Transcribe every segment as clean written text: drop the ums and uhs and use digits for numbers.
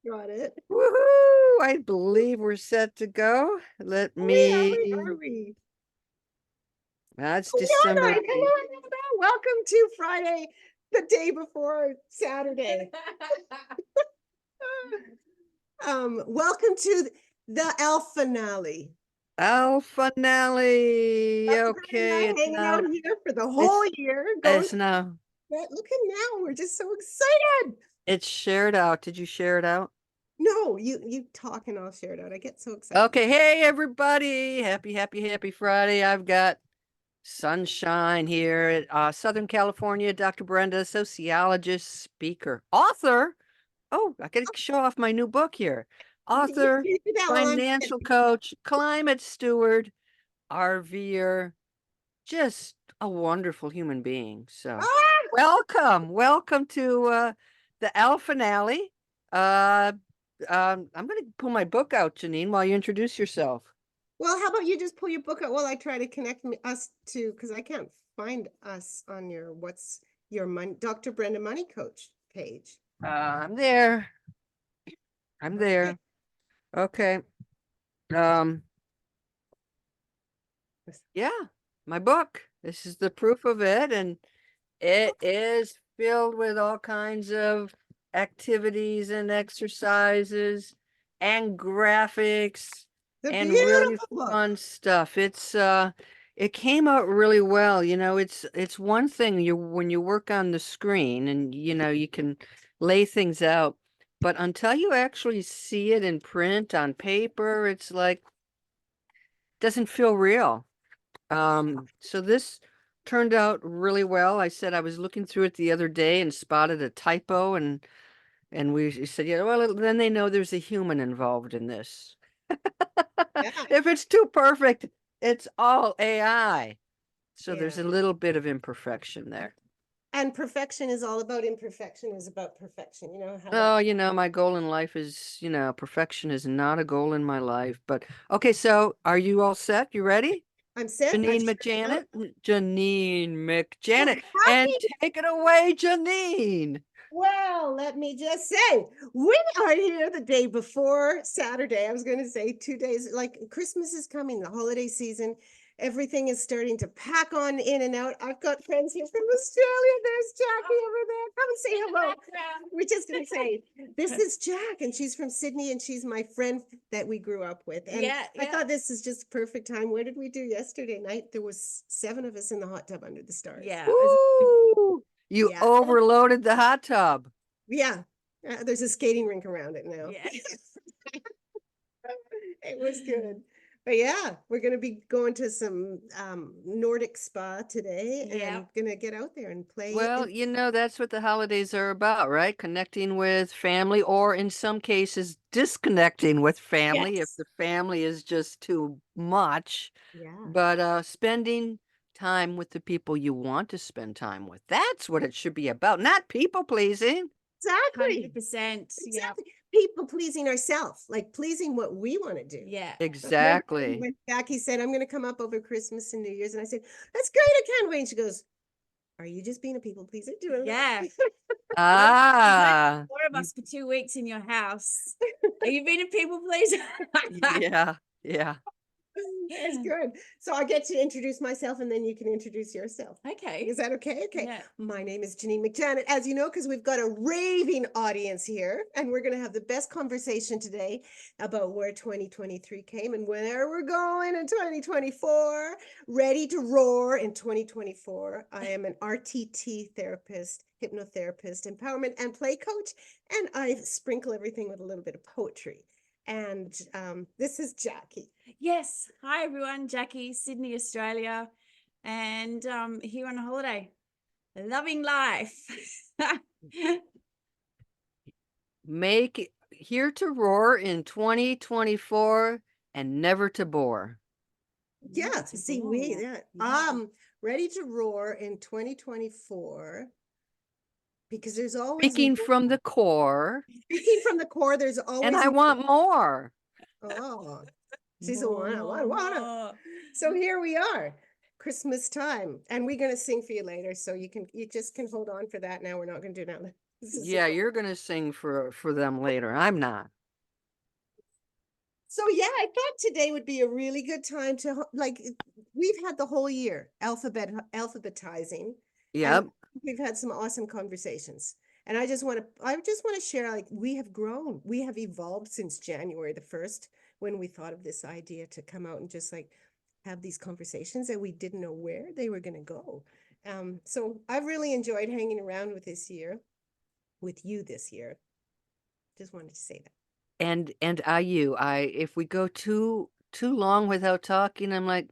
Got it. Woohoo! I believe we're set to go. Let Are we? Are me. we? Are we? That's Oh, no, December no, 8th. hello, hello. Welcome to Friday, the day before Saturday. Welcome to the elf finale. Oh, finale. Dr. Brenda and Okay, I hanging out here for the whole it's year. Going. it's now Look at now. We're just so excited. it's shared out. Did you share it out? No, you talk and I'll share it out. I get so excited. Okay, hey everybody. Happy Friday. I've got sunshine here at Southern California. Dr. Brenda, sociologist, speaker, author. Oh, I gotta show off my new book here. Author, You do that while I'm. financial coach, climate steward, RVer, just a wonderful human being. So Ah! welcome to the L finale. Uh, I'm gonna pull my book out, Janine, while you introduce yourself. Well, how about you just pull your book out while I try to connect us to, because I can't find us on your what's your money, Dr. Brenda Money Coach page. I'm there. I'm Okay. there. Okay. Um, yeah, my book. This is the proof of it, and it is filled with all kinds of activities and exercises and graphics The and really beautiful book. fun stuff. It came out really well. It's one thing you when you work on the screen and you can lay things out, but until you actually see it in print on paper, it's like doesn't feel real. So this turned out really well. I said I was looking through it the other day and spotted a typo, and we said, yeah, well, then they know there's a human involved in this. Yeah. If it's too perfect, it's all AI. So there's Yeah. a little bit of imperfection there. And perfection is all about imperfection is about perfection. You know how that. Oh, my goal in life is, perfection is not a goal in my life. But okay, so are you all set? You ready? I'm set. I've Janine shared it out. McJanet? Janine So McJanet. And happy. take it away, Janine. Well, let me just say, we are here the day before Saturday. I was going to say 2 days, like Christmas is coming, the holiday season. Everything is starting to pack on in and out. I've got friends here from Australia. There's Jackie over there. Come and say hello. We're just going to say, this is Jack, and she's from Sydney, and she's my friend that we grew up with. And I thought this is just perfect time. Where did we do yesterday night? There was 7 of us in the hot tub under the stars. Woo! You Yeah. overloaded the hot tub. Yeah. There's a skating rink around it now. It was good. But yeah, we're going to be going to some Nordic spa today and going to get out there and play. Well, that's what the holidays are about, right? Connecting with family, or in some cases, disconnecting with family if Yes. the family is just too much. Yeah. But spending time with the people you want to spend time with. That's what it should be about, not people pleasing. Exactly. 100%. Yeah. Exactly. People pleasing ourselves, like pleasing what we want to do. Yeah. Remember Exactly. when Jackie said, I'm going to come up over Christmas and New Year's? And I said, that's great. I can't wait. And she goes, are you just being a people pleaser? Yeah. Ah, Four of us for 2 weeks in your house. Are you being a people pleaser? yeah, yeah. It's good. So I'll get to introduce myself and then you can introduce yourself. Okay. Is that okay? Okay. Yeah. My name is Janine McJanet, as you know, because we've got a raving audience here, and we're going to have the best conversation today about where 2023 came and where we're going in 2024. Ready to roar in 2024. I am an RTT therapist, hypnotherapist, empowerment and play coach, and I sprinkle everything with a little bit of poetry. And this is Jackie. Yes. Hi, everyone. Jackie, Sydney, Australia. And here on holiday. Loving life. Make here to roar in 2024 and never to bore. Yeah, see, ready to roar in 2024 because there's always Speaking from the core, speaking from the core, there's and always I want more. oh, she's a one. I want. So here we are, Christmas time, and we're gonna sing for you later. So you just can hold on for that. Now we're not gonna do that. This is Yeah, you're gonna sing for them later. I'm not. So yeah, I thought today would be a really good time to we've had the whole year alphabetizing, and Yep. we've had some awesome conversations. And I just want to share, like, we have grown, we have evolved since January the 1st, when we thought of this idea to come out and just like have these conversations, and we didn't know where they were going to go. So I've really enjoyed hanging around with you this year. Just wanted to say that. And if we go too long without talking, I'm like,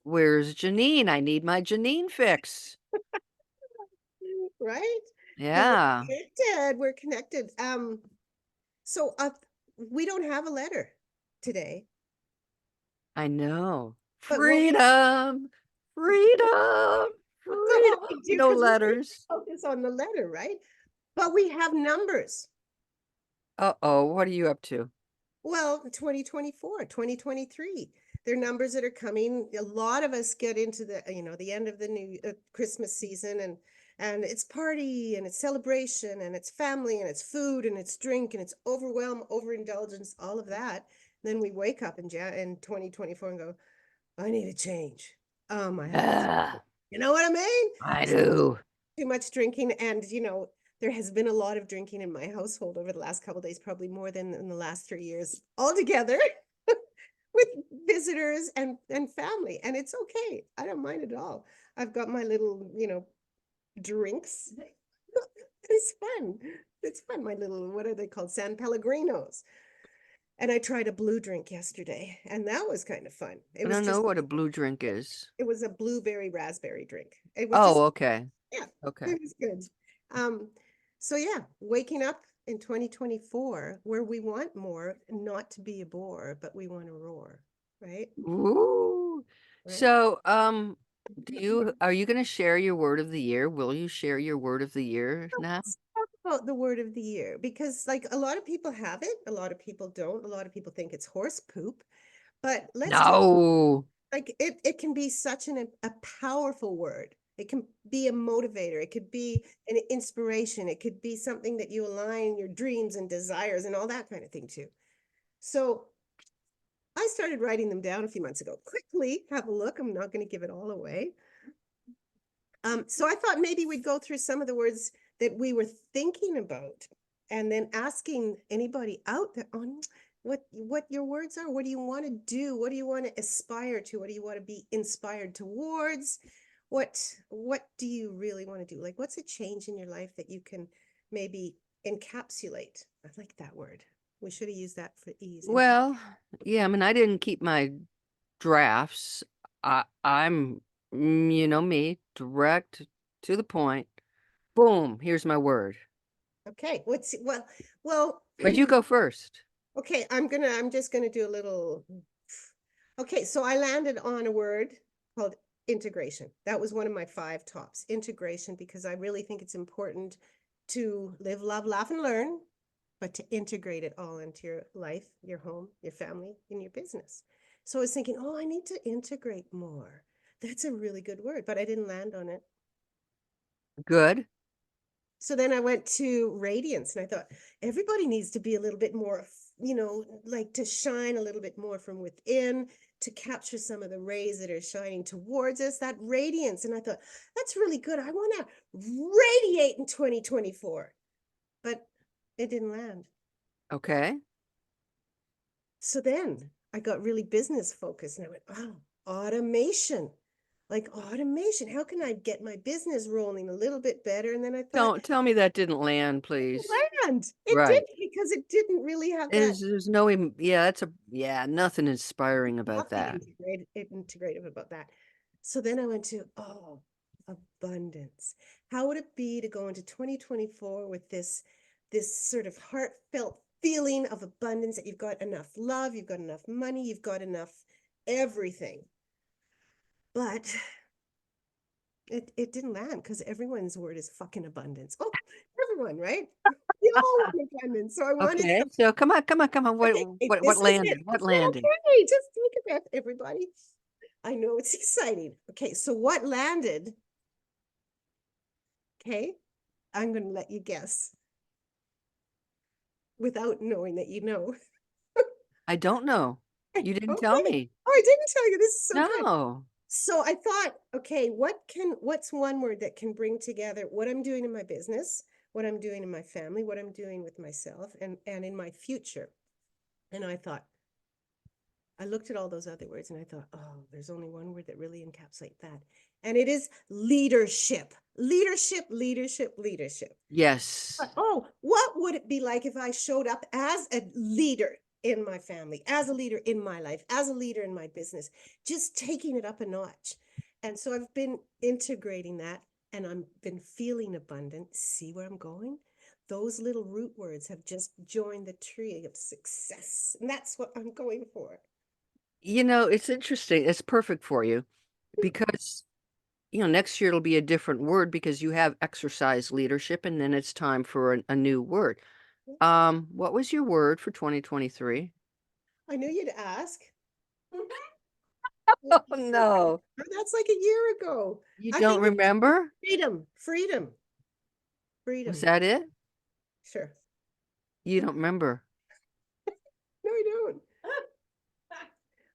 where's Janine? I need my Janine fix. Right? But Yeah, we're connected. So we don't have a letter today, I know. but what Freedom, freedom, so what freedom. we do, No because we letters. focus on the letter, right? But we have numbers. Uh-oh, what are you up to? Well, 2024, 2023, they're numbers that are coming. A lot of us get into the end of the new Christmas season, and it's party and it's celebration and it's family and it's food and it's drink and it's overwhelm, overindulgence, all of that. Then we wake up in 2024 and go, I need a change. I have, Ah, you know what I mean? I do. Too much drinking, and there has been a lot of drinking in my household over the last couple of days, probably more than in the last 3 years altogether, with visitors and family, and it's okay. I don't mind at all. I've got my little drinks. It's fun. It's fun. My little, what are they called, San Pellegrinos. And I tried a blue drink yesterday, and that was kind of fun. It I was don't know just what a blue drink is. it was a blueberry raspberry drink. It was just, Oh, okay. yeah, Okay. it was good. Um, so yeah, waking up in 2024 where we want more, not to be a bore, but we want to roar, right? Ooh. Right. So, are you going to share your word of the year? Will you share your word of the year now? Let's talk about the word of the year, because like a lot of people have it, a lot of people don't, a lot of people think it's horse poop, but let's talk. No. Like it can be such a powerful word. It can be a motivator. It could be an inspiration. It could be something that you align your dreams and desires and all that kind of thing too. So I started writing them down a few months ago. Quickly have a look. I'm not going to give it all away. So I thought maybe we'd go through some of the words that we were thinking about, and then asking anybody out there on what your words are. What do you want to do? What do you want to aspire to? What do you want to be inspired towards? What do you really want to do? Like, what's a change in your life that you can maybe encapsulate? I like that word. We should have used that for ease. Well, yeah, I mean, I didn't keep my drafts. I'm, you know me, direct to the point. Boom, here's my word. Okay. Well, But you go first. okay, I'm just gonna do a little. Okay, so I landed on a word called integration. That was one of my 5 tops, integration, because I really think it's important to live, love, laugh, and learn, but to integrate it all into your life, your home, your family, and your business. So I was thinking, oh, I need to integrate more. That's a really good word, but I didn't land on it. Good. So then I went to radiance, and I thought everybody needs to be a little bit more, like to shine a little bit more from within, to capture some of the rays that are shining towards us, that radiance. And I thought, that's really good. I want to radiate in 2024, but it didn't land. Okay. So then I got really business focused, and I went, oh, automation. Like automation. How can I get my business rolling a little bit better? And then I thought, Don't tell me that didn't land, please. land. It did, Right. because it didn't really have that. There's no, yeah, nothing inspiring about Nothing that. integrative about that. So then I went to, oh, abundance. How would it be to go into 2024 with this sort of heartfelt feeling of abundance, that you've got enough love, you've got enough money, you've got enough everything. But it didn't land, because everyone's word is fucking abundance. Oh, everyone, right? We all want abundance. So I wanted Okay. So come on, come on, come on. okay, What this is landed? it. What This is landed? okay. Just take a breath, everybody. I know it's exciting. Okay, so what landed? Okay, I'm going to let you guess without knowing that you know. I don't know. You didn't tell Okay. me. Oh, I didn't tell you. This is so good. No. So I thought, okay, what's one word that can bring together what I'm doing in my business, what I'm doing in my family, what I'm doing with myself, and in my future. And I thought, I looked at all those other words and I thought, oh, there's only one word that really encapsulates that. And it is leadership. Leadership, leadership, leadership. Yes. Oh, what would it be like if I showed up as a leader in my family, as a leader in my life, as a leader in my business, just taking it up a notch? And so I've been integrating that and I've been feeling abundant. See where I'm going? Those little root words have just joined the tree of success. And that's what I'm going for. You know, it's interesting. It's perfect for you because, next year it'll be a different word because you have exercise leadership and then it's time for a new word. What was your word for 2023? I knew you'd ask. Oh, no. That's like a year ago. You I don't think it's remember? freedom, freedom, Was freedom. that it? Sure. You don't remember. No, I don't.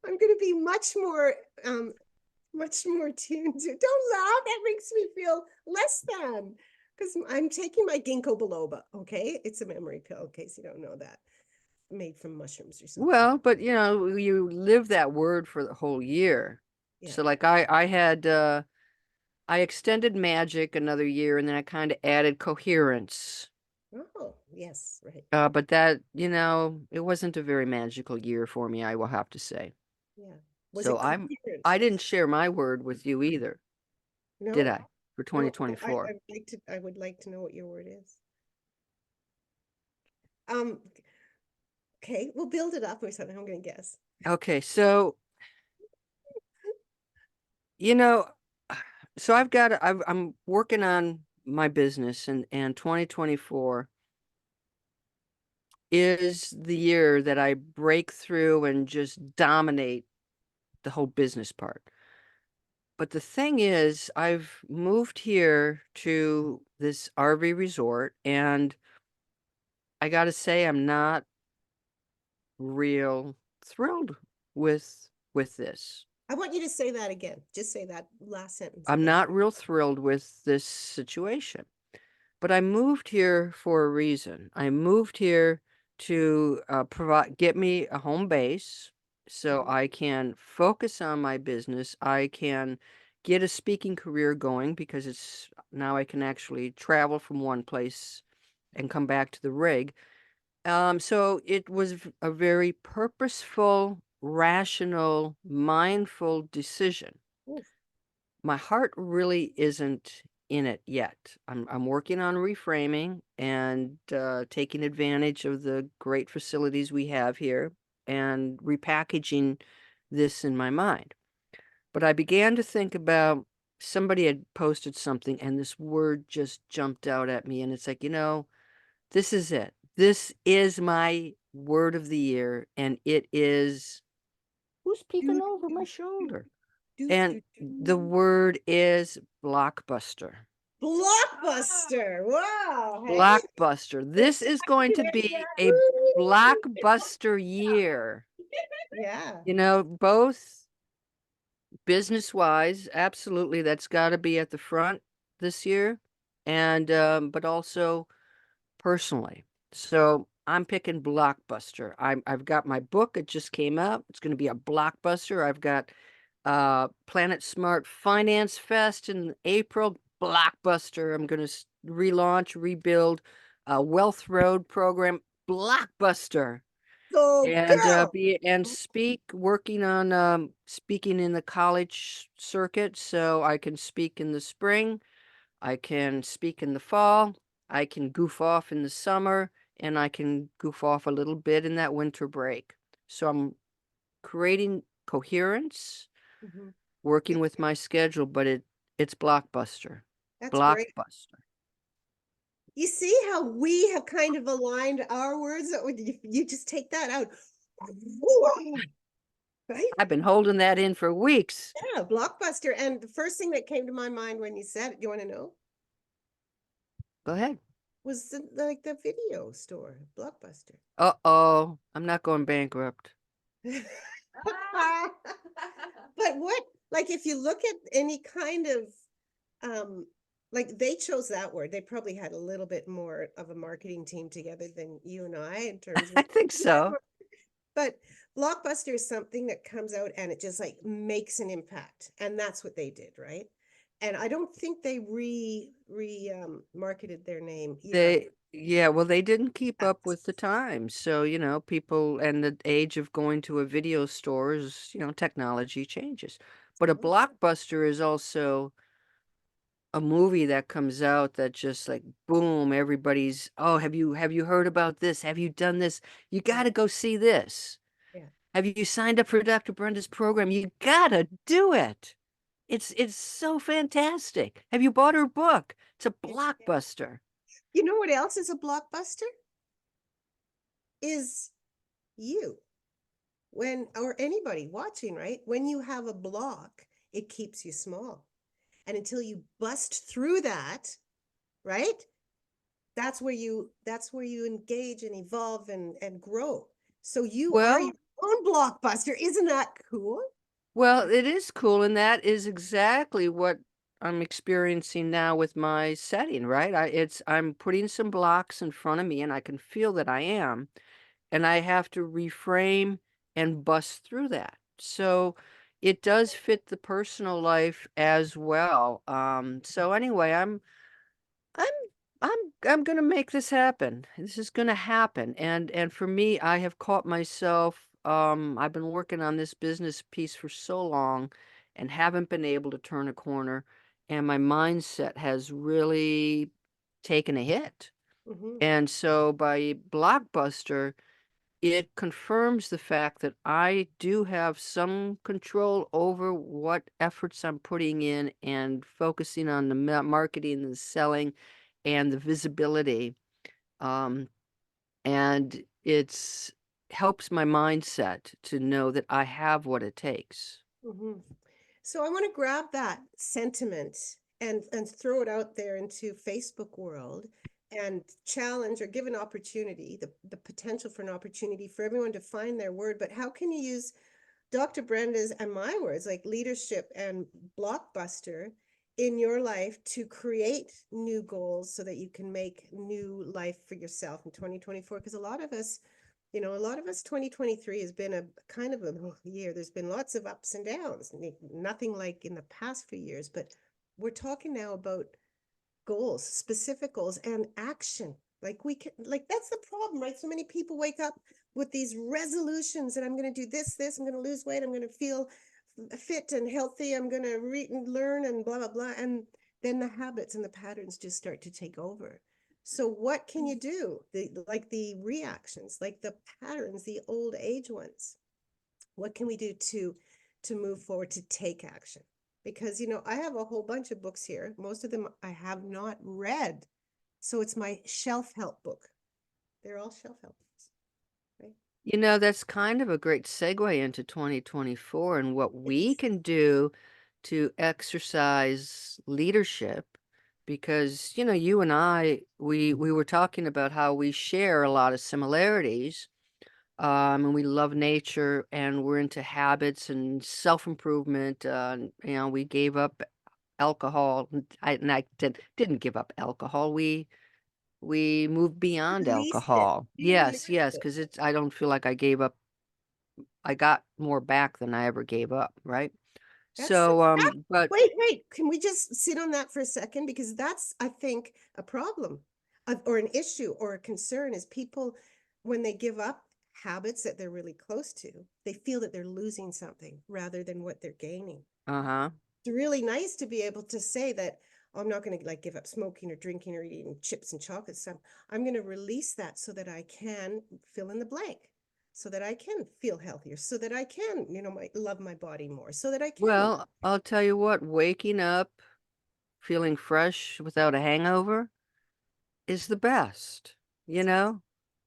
I'm going to be much more tuned to. Don't laugh. That makes me feel less than because I'm taking my ginkgo biloba. Okay, it's a memory pill. In case you don't know that, made from mushrooms or something. Well, but you live that word for the whole year. Yeah. So like I had I extended magic another year and then I kind of added coherence. Oh, yes, right. But that, it wasn't a very magical year for me, I will have to say. Yeah. Was So it coherent? I didn't share my word with you either, did No. I? For No. 2024. I would like to know what your word is. Okay, we'll build it up or something. I'm going to guess. Okay, so you know, so I'm working on my business and 2024 is the year that I break through and just dominate the whole business part. But the thing is, I've moved here to this RV resort and I got to say I'm not real thrilled with this. I want you to say that again. Just say that last sentence I'm again. not real thrilled with this situation. But I moved here for a reason. I moved here to get me a home base so Mhm. I can focus on my business. I can get a speaking career going because it's now I can actually travel from one place and come back to the rig. So it was a very purposeful, rational, mindful decision. Oof. My heart really isn't in it yet. I'm working on reframing and taking advantage of the great facilities we have here and repackaging this in my mind. But I began to think about somebody had posted something and this word just jumped out at me and it's like, this is it. This is my word of the year and it is who's peeking Do, over my do, do, shoulder? do, And do, the do. word is blockbuster. Blockbuster. Wow. Hey? Blockbuster. This is going to be a blockbuster year. Yeah. Both business-wise, absolutely, that's got to be at the front this year, and but also personally. So I'm picking blockbuster. I've got my book. It just came out. It's going to be a blockbuster. I've got Planet Smart Finance Fest in April. Blockbuster. I'm going to relaunch, rebuild Wealth Road program. Blockbuster. So And go. speak, working on speaking in the college circuit so I can speak in the spring. I can speak in the fall. I can goof off in the summer, and I can goof off a little bit in that winter break. So I'm creating coherence, Mhm. working with my schedule, but it's blockbuster. That's great. Blockbuster. You see how we have kind of aligned our words? You just take that out. Right? I've been holding that in for weeks. Yeah, blockbuster. And the first thing that came to my mind when you said it, do you want to know? Go ahead. Was like the video store, Blockbuster. Uh-oh, I'm not going bankrupt. But what, like, if you look at any kind of, like they chose that word, they probably had a little bit more of a marketing team together than you and I in terms I of, think so. but Blockbuster is something that comes out and it just like makes an impact. And that's what they did, right? And I don't think they marketed their name either. Yeah, well, they didn't keep up with the times. So, people and the age of going to a video store is, technology changes. But a blockbuster is also a movie that comes out that just like boom, everybody's, oh, have you heard about this? Have you done this? You got to go see this. Yeah. Have you signed up for Dr. Brenda's program? You got to do it. It's so fantastic. Have you bought her book? It's a blockbuster. You know what else is a blockbuster? Is you. When, or anybody watching, right? When you have a block, it keeps you small. And until you bust through that, right? That's where you engage and evolve and grow. So you are Well, your own blockbuster. Isn't that cool? Well, it is cool, and that is exactly what I'm experiencing now with my setting, right? I'm putting some blocks in front of me, and I can feel that I am, and I have to reframe and bust through that. So it does fit the personal life as well. So anyway, I'm I'm gonna make this happen. This is gonna happen. And for me, I have caught myself, I've been working on this business piece for so long and haven't been able to turn a corner. And my mindset has really taken a hit. Mm-hmm. And so by Blockbuster, it confirms the fact that I do have some control over what efforts I'm putting in and focusing on the marketing, the selling, and the visibility. Um, and it's helps my mindset to know that I have what it takes. Mm-hmm. So I want to grab that sentiment and throw it out there into Facebook world and challenge or give an opportunity, the potential for an opportunity for everyone to find their word. But how can you use Dr. Brenda's and my words like leadership and blockbuster in your life to create new goals so that you can make new life for yourself in 2024? Because a lot of us 2023 has been a kind of a year. There's been lots of ups and downs, nothing like in the past few years, but we're talking now about goals, specific goals and action. Like we can, like that's the problem, right? So many people wake up with these resolutions and I'm going to do this, I'm going to lose weight, I'm going to feel fit and healthy, I'm going to read and learn and blah, blah, blah. And then the habits and the patterns just start to take over. So what can you do? Like the reactions, like the patterns, the old age ones. What can we do to move forward, to take action? Because I have a whole bunch of books here. Most of them I have not read. So it's my shelf help book. They're all shelf help books, right? That's kind of a great segue into 2024 and what we can do to exercise leadership because, you and I, we were talking about how we share a lot of similarities, and we love nature and we're into habits and self-improvement. We gave up alcohol. I didn't give up alcohol. We moved beyond Released it. alcohol. You Yes, released yes, it. because I don't feel like I gave up. I got more back than I ever gave up, right? That's So, but wait, can we just sit on that for a second? Because that's, I think, a problem or an issue or a concern is people, when they give up habits that they're really close to, they feel that they're losing something rather than what they're gaining. uh-huh. It's really nice to be able to say that, "Oh, I'm not going to like give up smoking or drinking or eating chips and chocolate stuff. I'm going to release that so that I can fill in the blank, so that I can feel healthier, so that I can, love my body more, so that I can." Well, I'll tell you what, waking up feeling fresh without a hangover is the best, you know?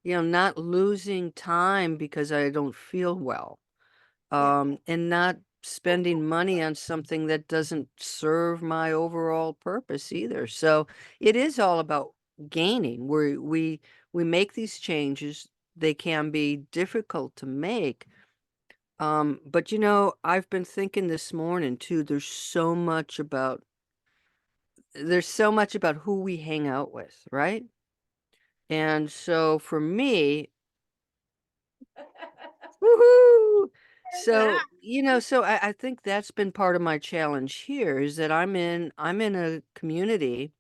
Not losing time because I don't feel well. Yeah. And not spending money on something that doesn't serve my overall purpose either. So it is all about gaining. We make these changes. They can be difficult to make. But I've been thinking this morning too, there's so much about who we hang out with, right? And so for me, woohoo! So, I think that's been part of my challenge here is that I'm in a community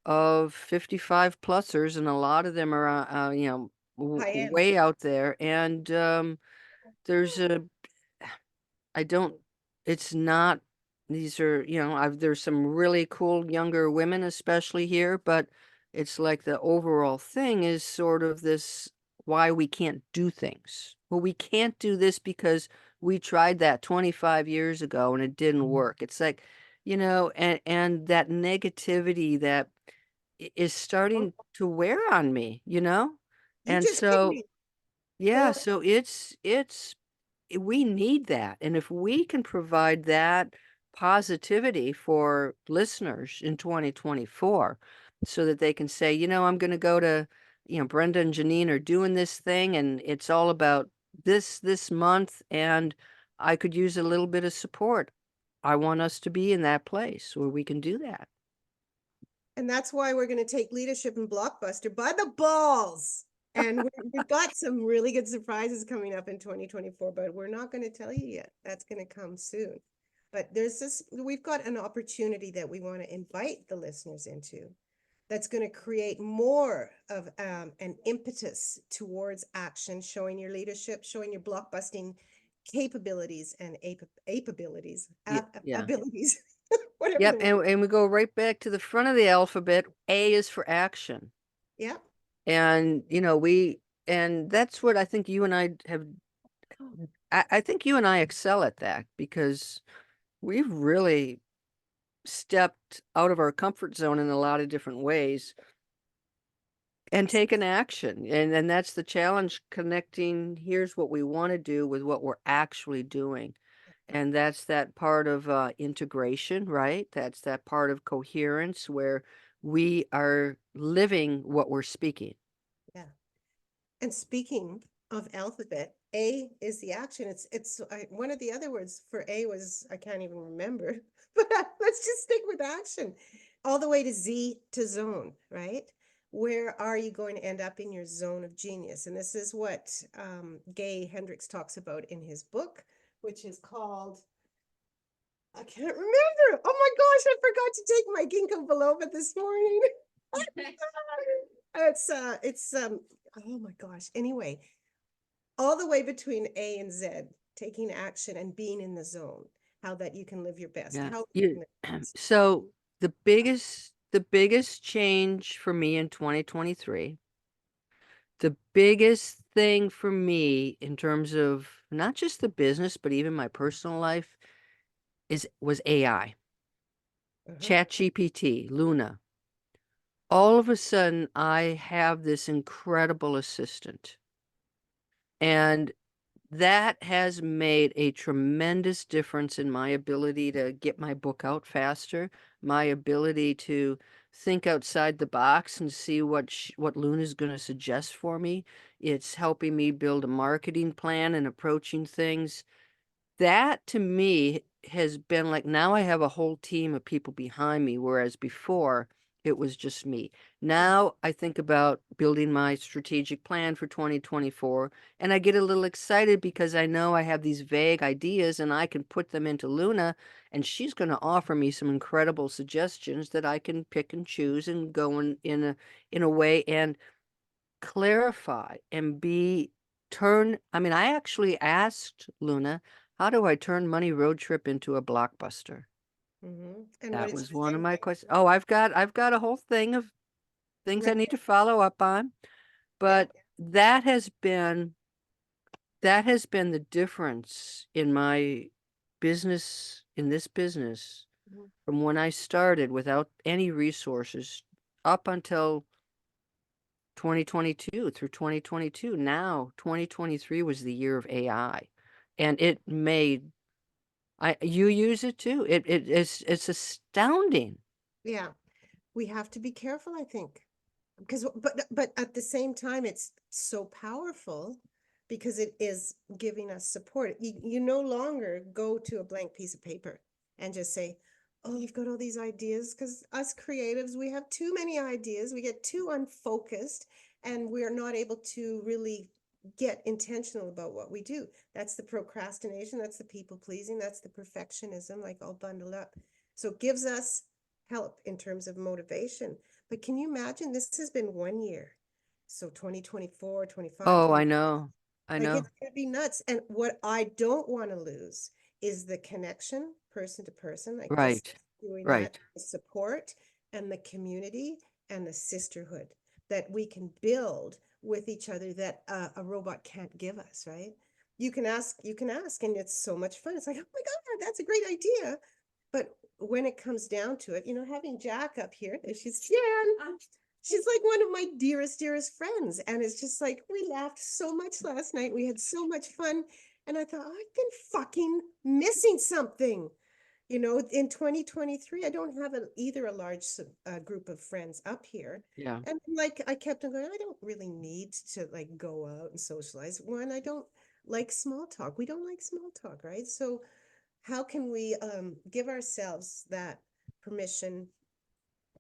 of 55 plusers, and a lot of them are, High end. way out there. And there's a I don't, it's not, these are, there's some really cool younger women, especially here, but it's like the overall thing is sort of this why we can't do things. Well, we can't do this because we tried that 25 years ago and it didn't work. It's like, and that negativity that is starting to wear on me. You And just hit so, me. yeah, Go. so we need that. And if we can provide that positivity for listeners in 2024 so that they can say, I'm going to go to, Brenda and Janine are doing this thing and it's all about this month and I could use a little bit of support. I want us to be in that place where we can do that. And that's why we're going to take leadership in Blockbuster by the balls. And we've got some really good surprises coming up in 2024, but we're not going to tell you yet. That's going to come soon. But we've got an opportunity that we want to invite the listeners into that's going to create more of an impetus towards action, showing your leadership, showing your blockbusting capabilities and abilities, Yeah. abilities, whatever Yep. the word. And we go right back to the front of the alphabet. A is for action. Yeah. And, and that's what I think you and I have. I think you and I excel at that because we've really stepped out of our comfort zone in a lot of different ways and taken action. And that's the challenge, connecting here's what we want to do with what we're actually doing. And that's that part of integration, right? That's that part of coherence where we are living what we're speaking. Yeah. And speaking of alphabet, A is the action. One of the other words for A was, I can't even remember, but let's just stick with action. All the way to Z to zone, right? Where are you going to end up in your zone of genius? And this is what Gay Hendricks talks about in his book, which is called, I can't remember. Oh my gosh, I forgot to take my ginkgo biloba this morning. It's oh my gosh. Anyway, all the way between A and Z, taking action and being in the zone, how that you can live your best. Yeah. How So the biggest change for me in 2023, the biggest thing for me in terms of not just the business, but even my personal life was AI, ChatGPT, Luna. All of a sudden, I have this incredible assistant. And that has made a tremendous difference in my ability to get my book out faster, my ability to think outside the box and see what Luna's going to suggest for me. It's helping me build a marketing plan and approaching things. That to me has been like now I have a whole team of people behind me, whereas before it was just me. Now I think about building my strategic plan for 2024, and I get a little excited because I know I have these vague ideas and I can put them into Luna, and she's going to offer me some incredible suggestions that I can pick and choose and go in a way and clarify and I actually asked Luna, how do I turn Money Road Trip into a blockbuster? And what That did was she one of say? my questions. Oh, I've got a whole thing of things I Right. need to follow up on, Yeah. but that has been the difference in my business, in this business, Mhm. from when I started without any resources up until 2022 through 2022. Now, 2023 was the year of AI, and you use it too. It's astounding. Yeah. We have to be careful, I think. because, but at the same time, it's so powerful because it is giving us support. You no longer go to a blank piece of paper and just say, oh, you've got all these ideas, because us creatives, we have too many ideas. We get too unfocused and we're not able to really get intentional about what we do. That's the procrastination. That's the people pleasing. That's the perfectionism, like all bundled up. So it gives us help in terms of motivation. But can you imagine, this has been 1 year. So 2024, 25, Oh, 20, I know. I like know. it's gonna be nuts. And what I don't want to lose is the connection, person to person, like just Right. doing that, Right. the support and the community and the sisterhood that we can build with each other that a robot can't give us, right? You can ask, and it's so much fun. It's like, oh my God, that's a great idea. But when it comes down to it, having Jack up here, she's Jan. She's like one of my dearest friends. And it's just like, we laughed so much last night. We had so much fun. And I thought, I've been fucking missing something. In 2023, I don't have either a large group of friends up here. Yeah. And like, I kept on going, I don't really need to like go out and socialize. One, I don't like small talk. We don't like small talk, right? So how can we give ourselves that permission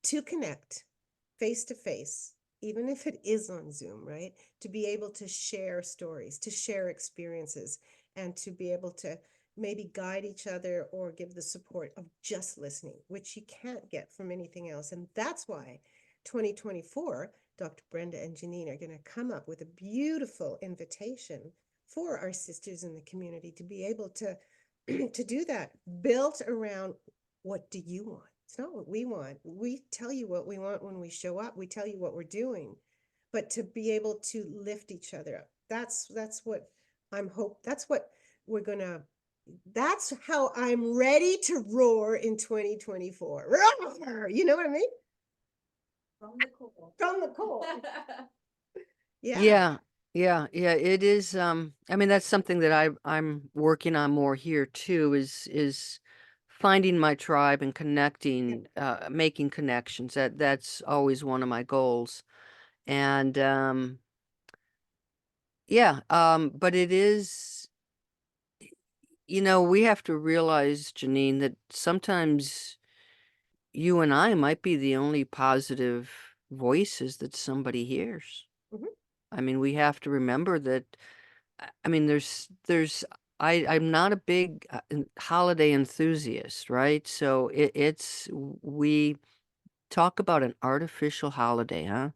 to connect face to face, even if it is on Zoom, right? To be able to share stories, to share experiences, and to be able to maybe guide each other or give the support of just listening, which you can't get from anything else. And that's why 2024, Dr. Brenda and Janine are going to come up with a beautiful invitation for our sisters in the community to be able to to do that, built around what do you want? It's not what we want. We tell you what we want when we show up. We tell you what we're doing, but to be able to lift each other up. That's what that's what we're gonna that's how I'm ready to roar in 2024. Roar! You know what I mean? From the core. From the core. Yeah. Yeah. Yeah. Yeah. It is. I mean, that's something that I'm working on more here too, is finding my tribe and connecting, making connections. That's always one of my goals. And yeah, but it is, we have to realize, Janine, that sometimes you and I might be the only positive voices that somebody hears. Mhm. I mean, we have to remember that. I mean, I'm not a big holiday enthusiast, right? So we talk about an artificial holiday, huh?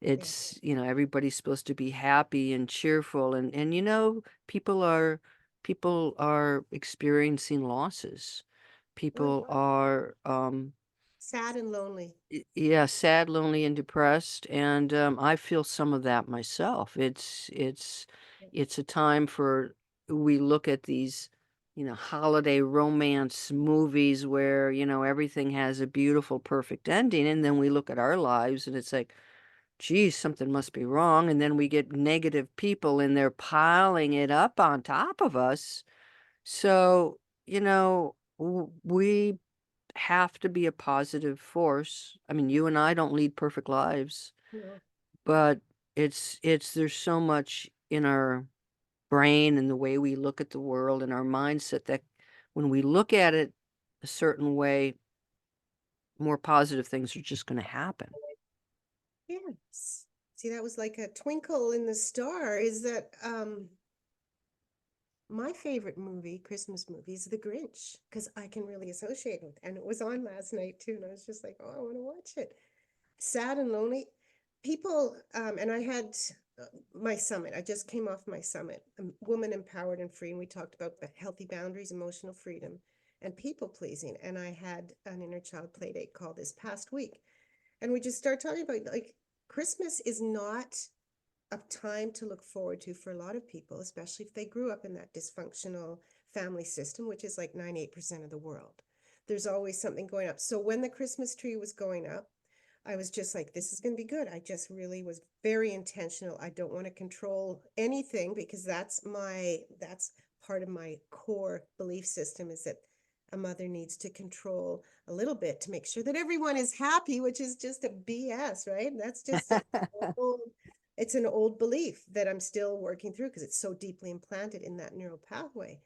Yeah. Everybody's supposed to be happy and cheerful, and people are experiencing losses. Well, People are, sad and lonely. yeah, sad, lonely, and depressed, and I feel some of that myself. It's a time for we look at these, holiday romance movies where, everything has a beautiful, perfect ending, and then we look at our lives and it's like, geez, something must be wrong. And then we get negative people and they're piling it up on top of us. So, we have to be a positive force. I mean, you and I don't lead perfect lives, No. but there's so much in our brain and the way we look at the world and our mindset that when we look at it a certain way, more positive things are just going to happen. Yes. See, that was like a twinkle in the star. Is that my favorite movie, Christmas movie, is The Grinch, because I can really associate with, and it was on last night too, and I was just like, oh, I want to watch it. Sad and lonely people, and I had my summit. I just came off my summit, Woman Empowered and Free, and we talked about the healthy boundaries, emotional freedom, and people pleasing. And I had an inner child play date call this past week, and we just started talking about like Christmas is not a time to look forward to for a lot of people, especially if they grew up in that dysfunctional family system, which is like 98% of the world. There's always something going up. So when the Christmas tree was going up, I was just like, this is going to be good. I just really was very intentional. I don't want to control anything because that's part of my core belief system is that A mother needs to control a little bit to make sure that everyone is happy, which is just a BS, right? That's just old, it's an old belief that I'm still working through because it's so deeply implanted in that neural pathway.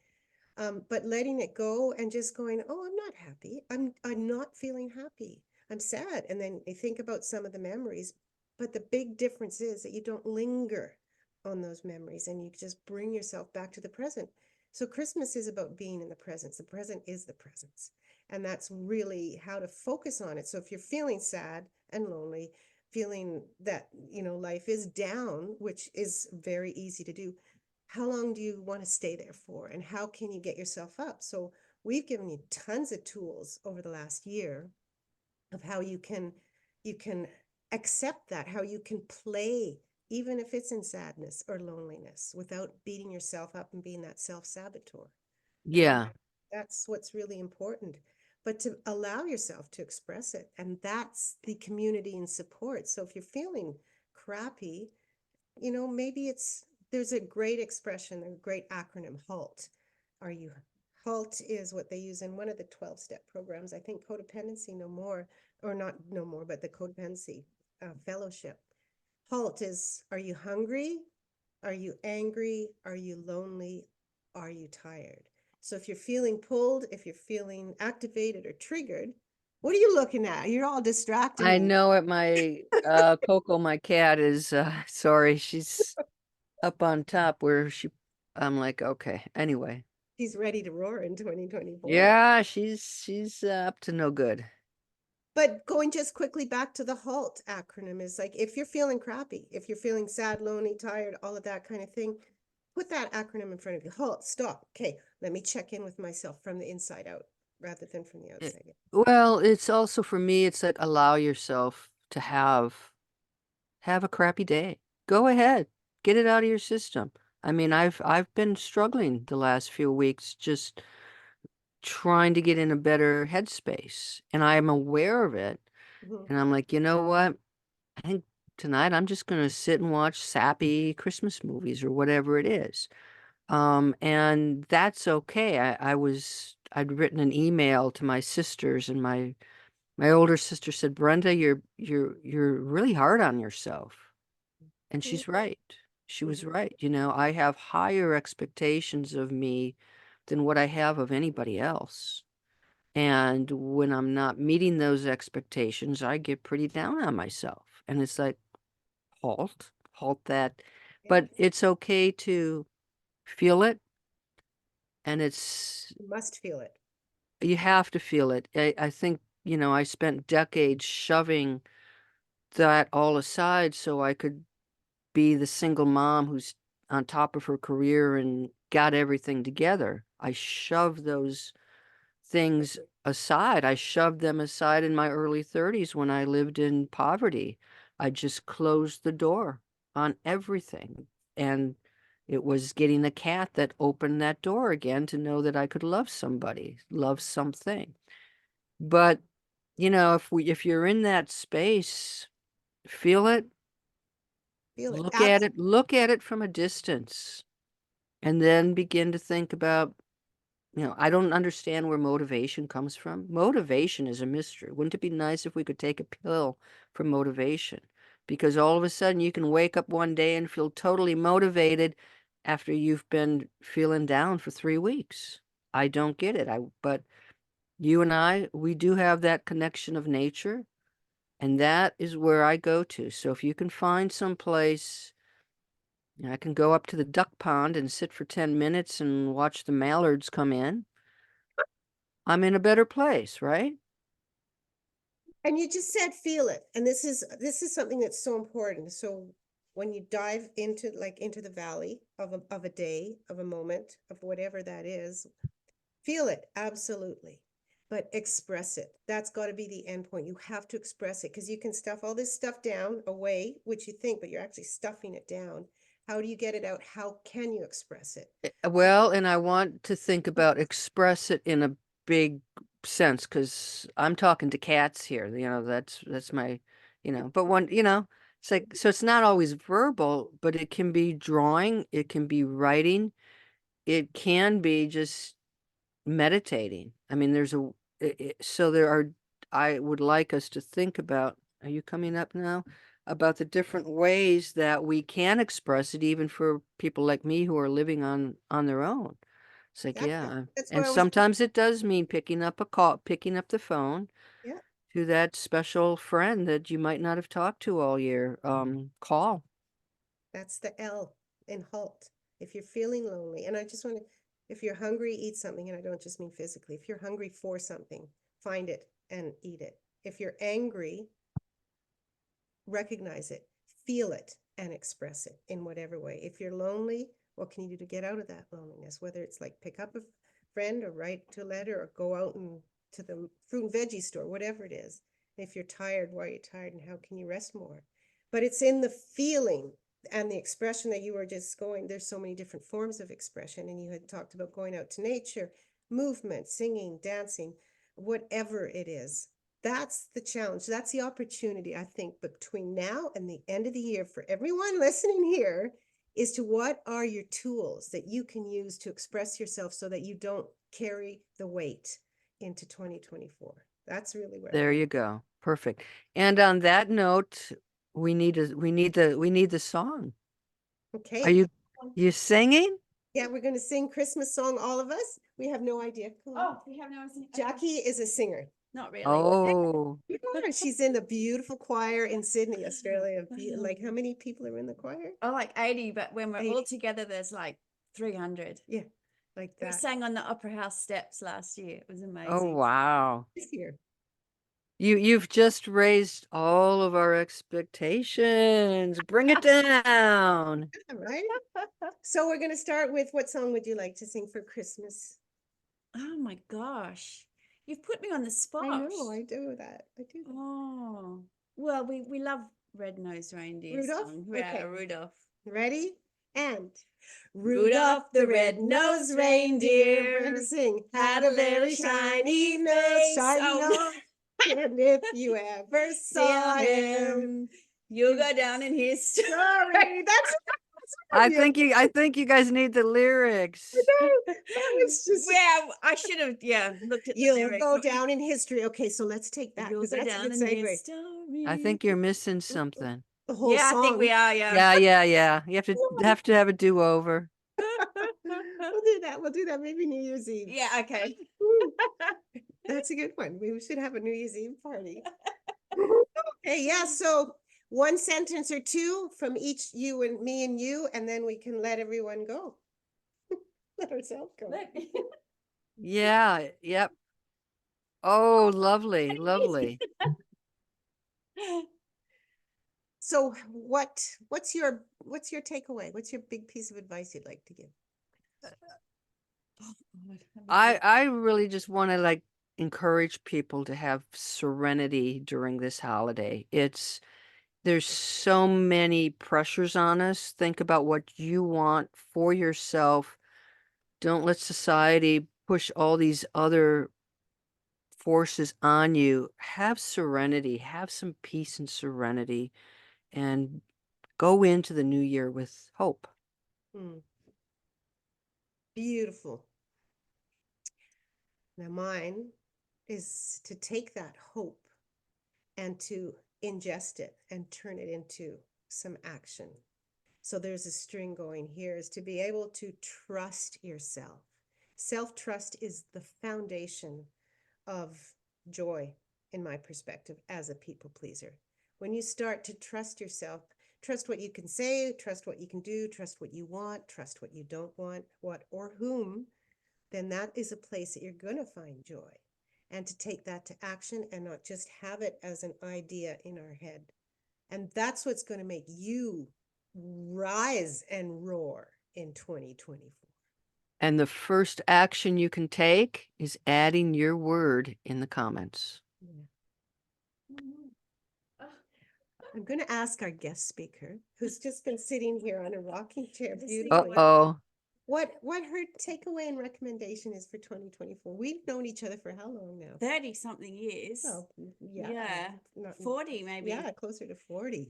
But letting it go and just going, oh, I'm not happy. I'm not feeling happy. I'm sad. And then you think about some of the memories, but the big difference is that you don't linger on those memories and you just bring yourself back to the present. So Christmas is about being in the presence. The present is the presence. And that's really how to focus on it. So if you're feeling sad and lonely, feeling that, life is down, which is very easy to do, how long do you want to stay there for? And how can you get yourself up? So we've given you tons of tools over the last year of how you can accept that, how you can play even if it's in sadness or loneliness without beating yourself up and being that self-saboteur. Yeah. That's what's really important. But to allow yourself to express it, and that's the community and support. So if you're feeling crappy, maybe there's a great expression, a great acronym, HALT. Are you HALT is what they use in one of the 12-step programs. I think Codependency No More, or not No More, but the Codependency Fellowship. HALT is, are you hungry? Are you angry? Are you lonely? Are you tired? So if you're feeling pulled, if you're feeling activated or triggered, what are you looking at? You're all distracting I me. know it. My Coco, my cat, is sorry, she's up on top where I'm like, okay. Anyway. He's ready to roar in 2024. Yeah, she's up to no good. But going just quickly back to the HALT acronym is like, if you're feeling crappy, if you're feeling sad, lonely, tired, all of that kind of thing, put that acronym in front of you. HALT, stop. Okay, let me check in with myself from the inside out rather than from the outside in. Well, it's also for me, it's like allow yourself to have a crappy day. Go ahead. Get it out of your system. I mean, I've been struggling the last few weeks just trying to get in a better headspace, and I'm aware of it. Mhm. And I'm like, you know what? I think tonight I'm just going to sit and watch sappy Christmas movies or whatever it is. And that's okay. I'd written an email to my sisters, and my older sister said, Brenda, you're really hard on yourself. And Mhm. she's right. She was Mhm. right. I have higher expectations of me than what I have of anybody else. And when I'm not meeting those expectations, I get pretty down on myself. And it's like, halt that. Yeah, But it's okay to feel it. And you must feel it. you have to feel it. I think, I spent decades shoving that all aside so I could be the single mom who's on top of her career and got everything together. I shoved those things aside. I shoved them aside in my early 30s when I lived in poverty. I just closed the door on everything. And it was getting a cat that opened that door again to know that I could love somebody, love something. But, if you're in that space, feel it, Feel it. look at it from a distance, and then begin to think about, I don't understand where motivation comes from. Motivation is a mystery. Wouldn't it be nice if we could take a pill for motivation? Because all of a sudden you can wake up one day and feel totally motivated after you've been feeling down for 3 weeks. I don't get it. But you and we do have that connection of nature, and that is where I go to. So if you can find some place, I can go up to the duck pond and sit for 10 minutes and watch the mallards come in. I'm in a better place, right? And you just said feel it. And this is something that's so important. So when you dive into the valley of a day, of a moment, of whatever that is, feel it, absolutely. But express it. That's got to be the end point. You have to express it because you can stuff all this stuff down away, which you think, but you're actually stuffing it down. How do you get it out? How can you express it? Well, and I want to think about express it in a big sense because I'm talking to cats here. That's my, but it's like, so it's not always verbal, but it can be drawing, it can be writing, it can be just meditating. I mean, so there are, I would like us to think about, are you coming up now? About the different ways that we can express it, even for people like me who are living on their own. It's like, Exactly. yeah. That's And where I was. sometimes it does mean picking up a call, picking up the phone Yeah, to that special friend that you might not have talked to all year. Call. that's the L in halt. If you're feeling lonely, and I just want to, if you're hungry, eat something. And I don't just mean physically. If you're hungry for something, find it and eat it. If you're angry, recognize it, feel it, and express it in whatever way. If you're lonely, what can you do to get out of that loneliness? Whether it's like pick up a friend or write a letter or go out and to the fruit and veggie store, whatever it is. If you're tired, why are you tired and how can you rest more? But it's in the feeling and the expression that you were just going. There's so many different forms of expression, and you had talked about going out to nature, movement, singing, dancing, whatever it is. That's the challenge. That's the opportunity, I think, between now and the end of the year for everyone listening here is to what are your tools that you can use to express yourself so that you don't carry the weight into 2024. That's really where There you go. Perfect. And on that note, we need the song. okay. Are you singing? Yeah, we're going to sing Christmas song, all of us. We have no idea. Come on. Oh, we have no idea. Jackie is a singer. Not really. Oh, Yeah, she's in the beautiful choir in Sydney, Australia. Like, how many people are in the choir? Oh, like 80, but when we're 80. all together, there's like 300. Yeah, like We that. sang on the Opera House steps last year. It was oh amazing. wow. This year. You've just raised all of our expectations. Bring it down. All right. So we're going to start with what song would you like to sing for Christmas? Oh my gosh. You've put me on the spot. I know, I do that. I do that. Oh, well, we love Red-Nosed Reindeer Rudolph? song. Yeah, Okay. Rudolph. Ready? And Rudolph the red-nosed reindeer Brenda, sing. Had a very shiny nose, face. shiny Oh, nose. And if you ever saw him, you'll go down in history. sorry, that's I think you guys need the lyrics. that was just. Yeah, I should have, looked at the You'll lyrics. go down in history. Okay, so let's take that You'll because go that's a down good in segue. history. I think you're missing something. The whole Yeah, song. I think we are, yeah. Yeah. You have to have a do-over. We'll do that. We'll do that maybe New Year's Eve. Yeah, okay. Woo. That's a good one. We should have a New Year's Eve party. Okay, yeah. So one sentence or two from each you and me and you, and then we can let everyone go. Let ourselves go. Yeah, yep. Oh, lovely, lovely. So what's your takeaway? What's your big piece of advice you'd like to give? I really just want to like encourage people to have serenity during this holiday. There's so many pressures on us. Think about what you want for yourself. Don't let society push all these other forces on you. Have serenity, have some peace and serenity, and go into the new year with hope. Beautiful. Now mine is to take that hope and to ingest it and turn it into some action. So there's a string going here is to be able to trust yourself. Self-trust is the foundation of joy, in my perspective, as a people pleaser. When you start to trust yourself, trust what you can say, trust what you can do, trust what you want, trust what you don't want, what or whom, then that is a place that you're going to find joy. And to take that to action and not just have it as an idea in our head. And that's what's going to make you rise and roar in 2024. And the first action you can take is adding your word in the comments. Yeah. I'm going to ask our guest speaker, who's just been sitting here on a rocking chair beautifully, Uh-oh. what her takeaway and recommendation is for 2024. We've known each other for how long now? 30 something years. Well, Yeah. not 40 maybe. Yeah, closer to 40.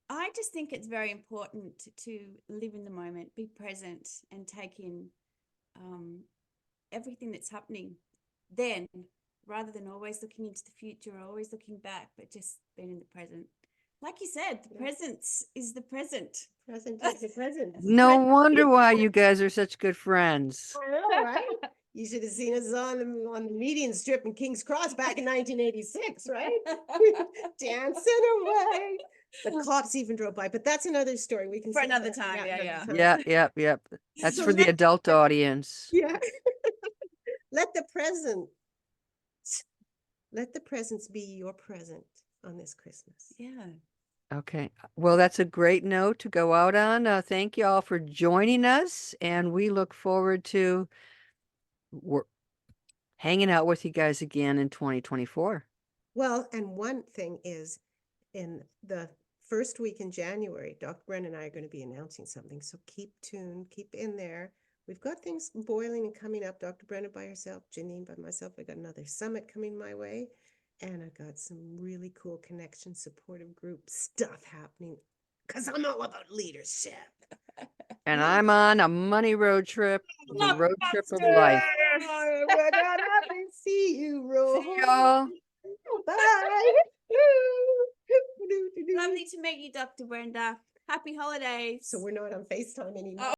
I just think it's very important to live in the moment, be present and take in everything that's happening then, rather than always looking into the future or always looking back, but just being in the present. Like you said, the presence is the present. Present is the present. No wonder why you guys are such good friends. I know, right? You should have seen us on the median strip in King's Cross back in 1986, right? Dancing away. The cops even drove by, but that's another story. We can For save another that. time, yeah, another yeah. time. Yep. That's So for the let- adult audience. Yeah. Let the presents be your present on this Christmas. Yeah. Okay. Well, that's a great note to go out on. Thank you all for joining us, and we look forward to hanging out with you guys again in 2024. Well, and one thing is, in the first week in January, Dr. Brenda and I are going to be announcing something. So keep tuned, keep in there. We've got things boiling and coming up. Dr. Brenda by herself, Janine by myself. I got another summit coming my way. And I got some really cool connection supportive group stuff happening because I'm all about leadership. And I'm on a money road trip, the road trip of life. We're gonna see you roll. See y'all. Bye. Lovely to meet you, Dr. Brenda. Happy holidays. So we're not on FaceTime anymore.